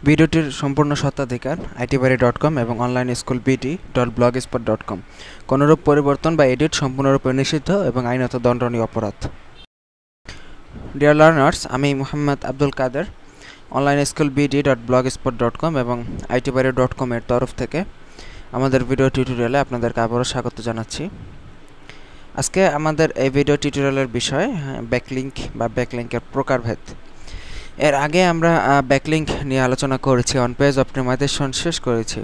ভিডিওটির সম্পূর্ণ স্বত্বাধিকার itbari.com এবং অনলাইন স্কুল bt.blogspot.com। কোনরূপ পরিবর্তন বা এডিট সম্পূর্ণরূপে নিষিদ্ধ এবং আইনত দণ্ডনীয় অপরাধ। ডিয়ার লার্নার্স, আমি মোহাম্মদ আব্দুল কাদের অনলাইন স্কুল bt.blogspot.com এবং itbari.com এর তরফ থেকে আমাদের ভিডিও টিউটোরিয়ালে আপনাদেরকে আবারও স্বাগত জানাচ্ছি। আজকে আমাদের এই ভিডিও টিউটোরিয়ালের বিষয় ব্যাকলিঙ্ক বা ব্যাকলিঙ্কের প্রকারভেদ। এর আগে আমরা ব্যাকলিঙ্ক নিয়ে আলোচনা করেছি, অন পেজ অপটিমাইজেশন শেষ করেছি।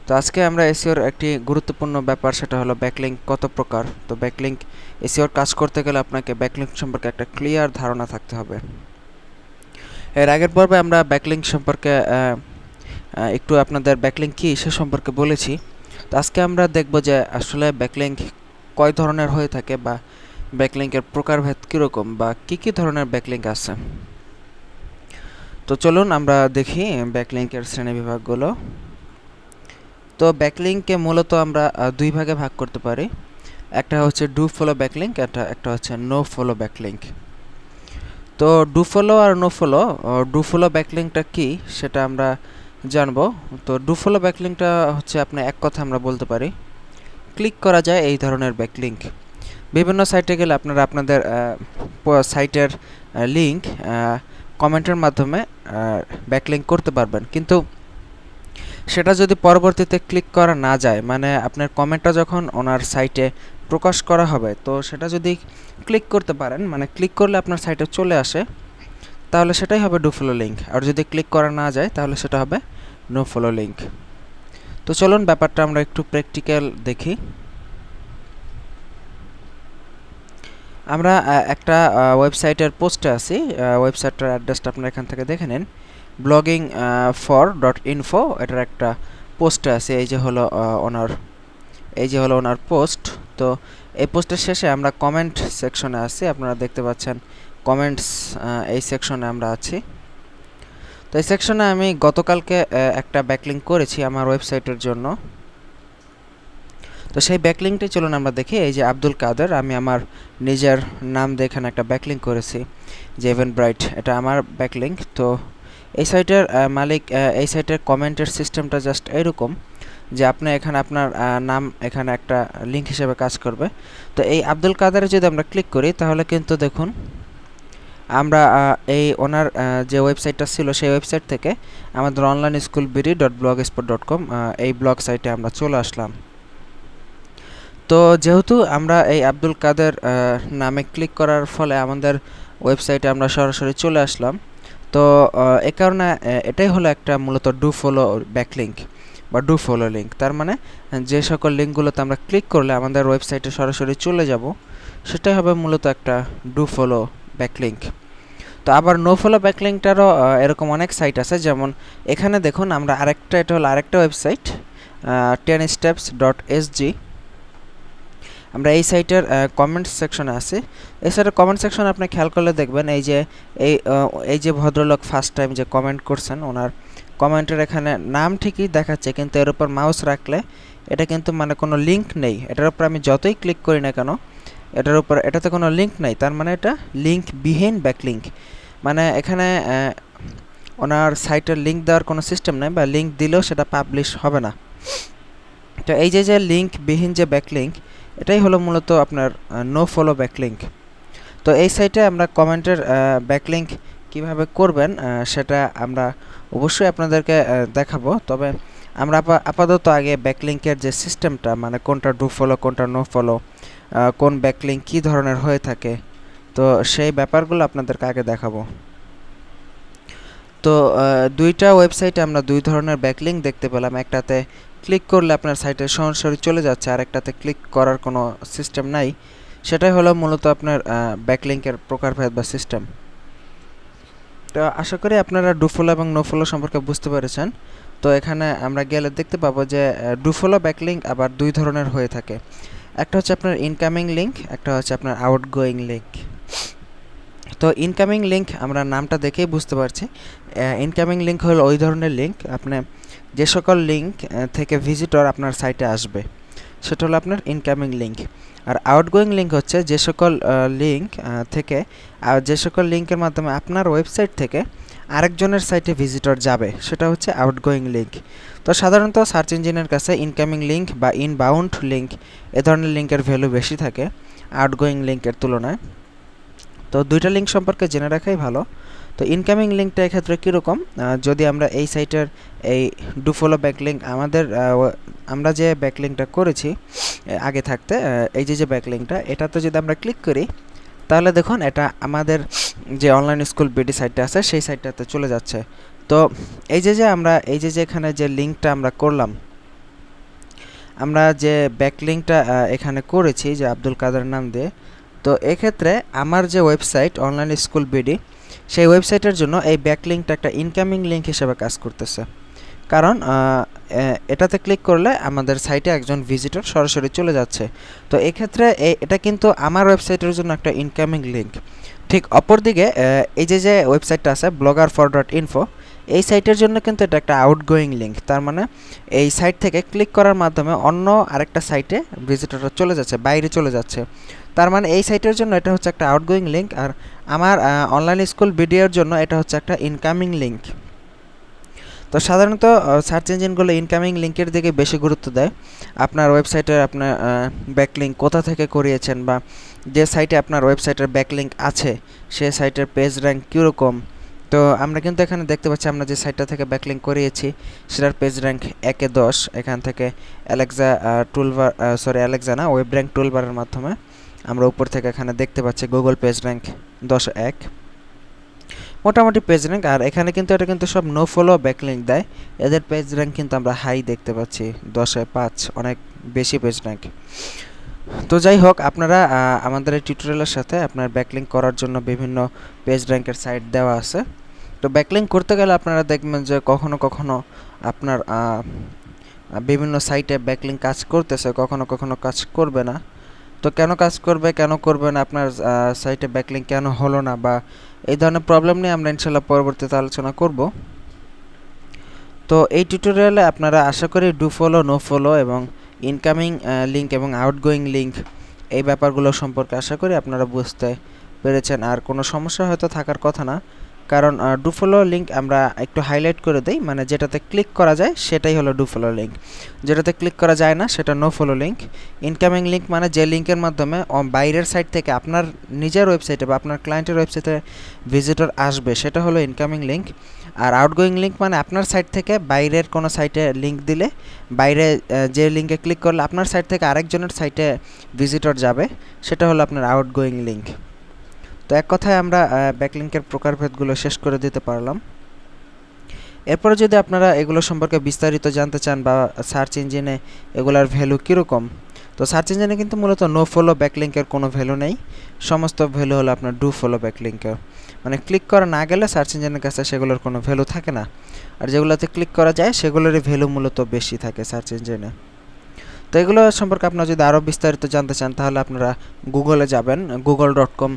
তো আজকে আমরা এসইওর একটি গুরুত্বপূর্ণ ব্যাপার, সেটা হলো ব্যাকলিঙ্ক কত প্রকার। তো ব্যাকলিঙ্ক এসইওর কাজ করতে গেলে আপনাকে ব্যাকলিঙ্ক সম্পর্কে একটা ক্লিয়ার ধারণা থাকতে হবে। এর আগের পর্বে আমরা ব্যাকলিঙ্ক সম্পর্কে একটু আপনাদের ব্যাকলিঙ্ক কী সে সম্পর্কে বলেছি। তো আজকে আমরা দেখব যে আসলে ব্যাকলিঙ্ক কয় ধরনের হয়ে থাকে বা ব্যাকলিঙ্কের প্রকারভেদ কীরকম বা কী ধরনের ব্যাকলিঙ্ক আছে। তো চলুন আমরা দেখি ব্যাকলিঙ্কের শ্রেণীবিভাগগুলো। তো ব্যাকলিঙ্ককে মূলত আমরা দুই ভাগে ভাগ করতে পারি। একটা হচ্ছে ডু ফলো ব্যাকলিঙ্ক, একটা হচ্ছে নো ফলো ব্যাকলিঙ্ক। তো ডু ফলো আর নো ফলো, ডু ফলো ব্যাকলিঙ্কটা কি সেটা আমরা জানবো। তো ডু ফলো ব্যাকলিঙ্কটা হচ্ছে আপনি এক কথা আমরা বলতে পারি ক্লিক করা যায় এই ধরনের ব্যাকলিঙ্ক। বিভিন্ন সাইটে গেলে আপনারা আপনাদের সাইটের লিঙ্ক কমেন্টের মাধ্যমে ব্যাকলিঙ্ক করতে পারবেন, কিন্তু সেটা যদি পরবর্তীতে ক্লিক করা না যায়, মানে আপনার কমেন্টটা যখন ওনার সাইটে প্রকাশ করা হবে, তো সেটা যদি ক্লিক করতে পারেন, মানে ক্লিক করলে আপনার সাইটে চলে আসে, তাহলে সেটাই হবে ডু ফলো লিঙ্ক। আর যদি ক্লিক করা না যায় তাহলে সেটা হবে নো ফলো লিঙ্ক। তো চলুন ব্যাপারটা আমরা একটু প্র্যাকটিক্যাল দেখি। আমরা একটা ওয়েবসাইটের পোস্টে আছি, ওয়েবসাইটটার অ্যাড্রেসটা আপনারা এখান থেকে দেখে নিন, blogging4.info। এটার একটা পোস্টে আছে, এই যে হলো ওনার পোস্ট। তো এই পোস্টের শেষে আমরা কমেন্ট সেকশনে আছি, আপনারা দেখতে পাচ্ছেন কমেন্টস, এই সেকশনে আমরা আছি। তো এই সেকশনে আমি গতকালকে একটা ব্যাকলিঙ্ক করেছি আমার ওয়েবসাইটের জন্য। তো সেই ব্যাকলিঙ্কটি চলুন আমরা দেখি। এই যে আব্দুল কাদের, আমি আমার নিজের নাম দিয়ে এখানে একটা ব্যাকলিঙ্ক করেছি, যে ইভেন্টব্রাইট, এটা আমার ব্যাকলিঙ্ক। তো এই সাইটের মালিক, এই সাইটের কমেন্টের সিস্টেমটা জাস্ট এরকম যে আপনি এখানে আপনার নাম এখানে একটা লিঙ্ক হিসেবে কাজ করবে। তো এই আব্দুল কাদেরে যদি আমরা ক্লিক করি তাহলে কিন্তু দেখুন আমরা এই ওনার যে ওয়েবসাইটটা ছিল সেই ওয়েবসাইট থেকে আমাদের অনলাইন স্কুল bt.blogspot.com এই ব্লগ সাইটে আমরা চলে আসলাম। তো যেহেতু আমরা এই আব্দুল কাদের নামে ক্লিক করার ফলে আমাদের ওয়েবসাইটে আমরা সরাসরি চলে আসলাম। তো এ কারণে এটাই হলো একটা মূলত ডু ফলো ব্যাকলিঙ্ক বা ডু ফলো লিঙ্ক। তার মানে যে সকল লিঙ্কগুলোতে আমরা ক্লিক করলে আমাদের ওয়েবসাইটে সরাসরি চলে যাব, সেটাই হবে মূলত একটা ডু ফলো ব্যাকলিঙ্ক। তো আবার নো ফলো ব্যাকলিঙ্কটারও এরকম অনেক সাইট আছে, যেমন এখানে দেখুন আমরা এটা হলো আরেকটা ওয়েবসাইট 10steps.sg। আমরা এই সাইটের কমেন্ট সেকশনে আছি। এই সাইটের কমেন্ট সেকশনে আপনি খেয়াল করলে দেখবেন এই যে ভদ্রলোক ফার্স্ট টাইম যে কমেন্ট করছেন, ওনার কমেন্টের এখানে নাম ঠিকই দেখাচ্ছে, কিন্তু এর উপর মাউস রাখলে এটা কিন্তু মানে কোনো লিঙ্ক নেই। এটার উপর আমি যতই ক্লিক করি না কেন, এটাতে কোনো লিঙ্ক নেই। তার মানে এটা লিঙ্ক বিহীন ব্যাকলিঙ্ক, মানে এখানে ওনার সাইটের লিঙ্ক দেওয়ার কোনো সিস্টেম নেই, বা লিঙ্ক দিলেও সেটা পাবলিশ হবে না। তো এই যে লিঙ্ক বিহীন যে ব্যাকলিঙ্ক, এটাই হলো মূলত আপনার নো ফলো ব্যাকলিঙ্ক। তো এই সাইটে আমরা কমেন্টের ব্যাকলিঙ্ক কিভাবে করবেন সেটা আমরা অবশ্যই আপনাদেরকে দেখাবো। তবে আমরা আপাতত আগে ব্যাকলিঙ্কের যে সিস্টেমটা, মানে কোনটা ডু ফলো কোনটা নো ফলো, কোন ব্যাকলিঙ্ক কী ধরনের হয়ে থাকে, তো সেই ব্যাপারগুলো আপনাদেরকে আগে দেখাবো। তো দুইটা ওয়েবসাইটে আমরা দুই ধরনের ব্যাকলিঙ্ক দেখতে পেলাম। একটাতে ক্লিক করলে আপনার সাইটে সরাসরি চলে যাচ্ছে, আর একটাতে ক্লিক করার কোনো সিস্টেম নাই। সেটাই হলো মূলত আপনার ব্যাকলিঙ্কের প্রকারভেদ বা সিস্টেম। তো আশা করি আপনারা ডু ফলো এবং নো ফলো সম্পর্কে বুঝতে পেরেছেন। তো এখানে আমরা গেলে দেখতে পাবো যে ডু ফলো ব্যাকলিঙ্ক আবার দুই ধরনের হয়ে থাকে। একটা হচ্ছে আপনার ইনকামিং লিঙ্ক, একটা হচ্ছে আপনার আউটগোয়িং লিঙ্ক। তো ইনকামিং লিঙ্ক আমরা নামটা দেখেই বুঝতে পারছি, ইনকামিং লিঙ্ক হলো ওই ধরনের লিঙ্ক আপনি যে সকল লিঙ্ক থেকে ভিজিটর আপনার সাইটে আসবে, সেটা হলো আপনার ইনকামিং লিঙ্ক। আর আউটগোয়িং লিঙ্ক হচ্ছে যে সকল লিঙ্ক থেকে, যে সকল লিঙ্কের মাধ্যমে আপনার ওয়েবসাইট থেকে আরেকজনের সাইটে ভিজিটর যাবে, সেটা হচ্ছে আউটগোয়িং লিঙ্ক। তো সাধারণত সার্চ ইঞ্জিনের কাছে ইনকামিং লিঙ্ক বা ইনবাউন্ড লিঙ্ক এ ধরনের লিঙ্কের ভ্যালু বেশি থাকে আউটগোয়িং লিঙ্কের তুলনায়। তো দুইটা লিঙ্ক সম্পর্কে জেনে রাখাই ভালো। তো ইনকামিং লিঙ্কটা এক্ষেত্রে কীরকম, যদি আমরা এই সাইটের এই ডু ফলো ব্যাকলিঙ্ক আমরা যে ব্যাকলিঙ্কটা করেছি আগে থাকতে, এই যে ব্যাকলিঙ্কটা, এটাতে যদি আমরা ক্লিক করি তাহলে দেখুন এটা আমাদের যে অনলাইন স্কুল বিডি সাইটটা আছে সেই সাইটটাতে চলে যাচ্ছে। তো এই যে আমরা এখানে যে লিঙ্কটা আমরা করলাম, আমরা যে ব্যাকলিঙ্কটা এখানে করেছি যে আব্দুল কাদের নাম দিয়ে, তো এক্ষেত্রে আমার যে ওয়েবসাইট অনলাইন স্কুল বিডি সেই ওয়েবসাইটের জন্য এই ব্যাকলিঙ্কটা একটা ইনকামিং লিঙ্ক হিসেবে কাজ করতেছে। কারণ এটাতে ক্লিক করলে আমাদের সাইটে একজন ভিজিটর সরাসরি চলে যাচ্ছে। তো এক্ষেত্রে এটা কিন্তু আমার ওয়েবসাইটের জন্য একটা ইনকামিং লিঙ্ক। ঠিক অপরদিকে এই যে ওয়েবসাইটটা আছে blogger4.info, এই সাইটের জন্য কিন্তু এটা একটা আউটগোয়িং লিঙ্ক। তার মানে এই সাইট থেকে ক্লিক করার মাধ্যমে অন্য আরেকটা সাইটে ভিজিটররা চলে যাচ্ছে, বাইরে চলে যাচ্ছে। তার মানে এই সাইটের জন্য এটা হচ্ছে একটা আউটগোয়িং লিঙ্ক, আর আমার অনলাইন স্কুল ভিডিওর জন্য এটা হচ্ছে একটা ইনকামিং লিঙ্ক। তো সাধারণত সার্চ ইঞ্জিনগুলো ইনকামিং লিঙ্কের দিকে বেশি গুরুত্ব দেয়। আপনার ওয়েবসাইটের আপনার ব্যাকলিঙ্ক কোথা থেকে করিয়েছেন, বা যে সাইটে আপনার ওয়েবসাইটের ব্যাকলিঙ্ক আছে সে সাইটের পেজ র্যাঙ্ক কীরকম। তো আমরা কিন্তু এখানে দেখতে পাচ্ছি আমরা যে সাইটটা থেকে ব্যাকলিঙ্ক করিয়েছি সেটার পেজ র্যাঙ্ক 1-এ 10। এখান থেকে অ্যালেক্সা না, ওয়েব র্যাঙ্ক টুলবারের মাধ্যমে আমরা উপর থেকে এখানে দেখতে পাচ্ছি গুগল পেজ র্যাঙ্ক 10-1, মোটামুটি পেজ র্যাঙ্ক। আর এখানে কিন্তু এটা কিন্তু সব নো ফলো ব্যাকলিঙ্ক দেয়, এদের পেজ র্যাঙ্ক কিন্তু আমরা হাই দেখতে পাচ্ছি 10-এ 5, অনেক বেশি পেজ র্যাঙ্ক। তো যাই হোক, আপনারা আমাদের এই টিউটোরিয়ালের সাথে আপনার ব্যাকলিঙ্ক করার জন্য বিভিন্ন পেজ র্যাঙ্কের সাইট দেওয়া আছে। তো ব্যাকলিঙ্ক করতে গেলে আপনারা দেখবেন যে কখনো কখনো আপনার বিভিন্ন সাইটে ব্যাকলিঙ্ক কাজ করতেছে, কখনো কখনো কাজ করবে না। তো কেন কাজ করবে কেন করবে না, আপনার সাইটে ব্যাকলিঙ্ক কেন হলো না, বা এই ধরনের প্রবলেম নিয়ে আমরা ইনশাল্লাহ পরবর্তীতে আলোচনা করব। তো এই টিউটোরিয়ালে আপনারা আশা করি ডু ফলো, নো ফলো এবং ইনকামিং লিঙ্ক এবং আউটগোয়িং লিঙ্ক এই ব্যাপারগুলো সম্পর্কে আশা করি আপনারা বুঝতে পেরেছেন। আর কোনো সমস্যা হয়তো থাকার কথা না, কারণ ডু ফলো লিঙ্ক আমরা একটু হাইলাইট করে দেই, মানে যেটাতে ক্লিক করা যায় সেটাই হলো ডু ফলো লিঙ্ক, যেটাতে ক্লিক করা যায় না সেটা no follow link. Incoming link মানে যে লিঙ্কের মাধ্যমে বাইরের সাইট থেকে আপনার নিজের ওয়েবসাইটে বা আপনার ক্লায়েন্টের ওয়েবসাইটে ভিজিটর আসবে সেটা হলো ইনকামিং লিঙ্ক। আর আউটগোয়িং লিঙ্ক মানে আপনার সাইট থেকে বাইরের কোনো সাইটে লিঙ্ক দিলে, বাইরে যে লিঙ্কে ক্লিক করলে আপনার সাইট থেকে আরেকজনের সাইটে ভিজিটর যাবে, সেটা হলো আপনার আউটগোয়িং লিঙ্ক। তো এক কথায় আমরা ব্যাকলিঙ্কের প্রকারভেদগুলো শেষ করে দিতে পারলাম। এরপরে যদি আপনারা এগুলো সম্পর্কে বিস্তারিত জানতে চান বা সার্চ ইঞ্জিনে এগুলার ভ্যালু কীরকম, তো সার্চ ইঞ্জিনে কিন্তু মূলত নো ফলো ব্যাকলিঙ্কের কোনো ভ্যালু নেই, সমস্ত ভ্যালু হলো আপনার ডু ফলো ব্যাকলিঙ্কের। মানে ক্লিক করা না গেলে সার্চ ইঞ্জিনের কাছে সেগুলোর কোনো ভ্যালু থাকে না, আর যেগুলোতে ক্লিক করা যায় সেগুলোরই ভ্যালু মূলত বেশি থাকে সার্চ ইঞ্জিনে। তো এগুলো সম্পর্কে আপনারা যদি আরও বিস্তারিত জানতে চান তাহলে আপনারা গুগলে যাবেন, google.com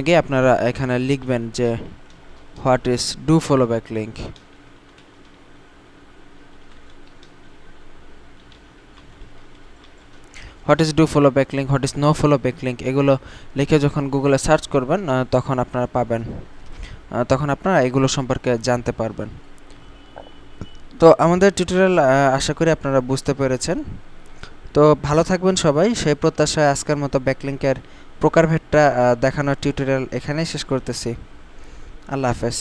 গিয়ে আপনারা এখানে লিখবেন যে what is do follow backlink. What is do follow backlink, what is no follow backlink, এগুলো লিখে যখন গুগলে সার্চ করবেন তখন আপনারা পাবেন, তখন আপনারা এগুলো সম্পর্কে জানতে পারবেন। তো আমাদের টিউটোরিয়াল আশা করি আপনারা বুঝতে পেরেছেন। তো ভালো থাকবেন সবাই, সেই প্রত্যাশায় আজকের মতো ব্যাকলিঙ্কের প্রকারভেদটা দেখানোর টিউটোরিয়াল এখানেই শেষ করতেছি। আল্লাহ হাফেজ।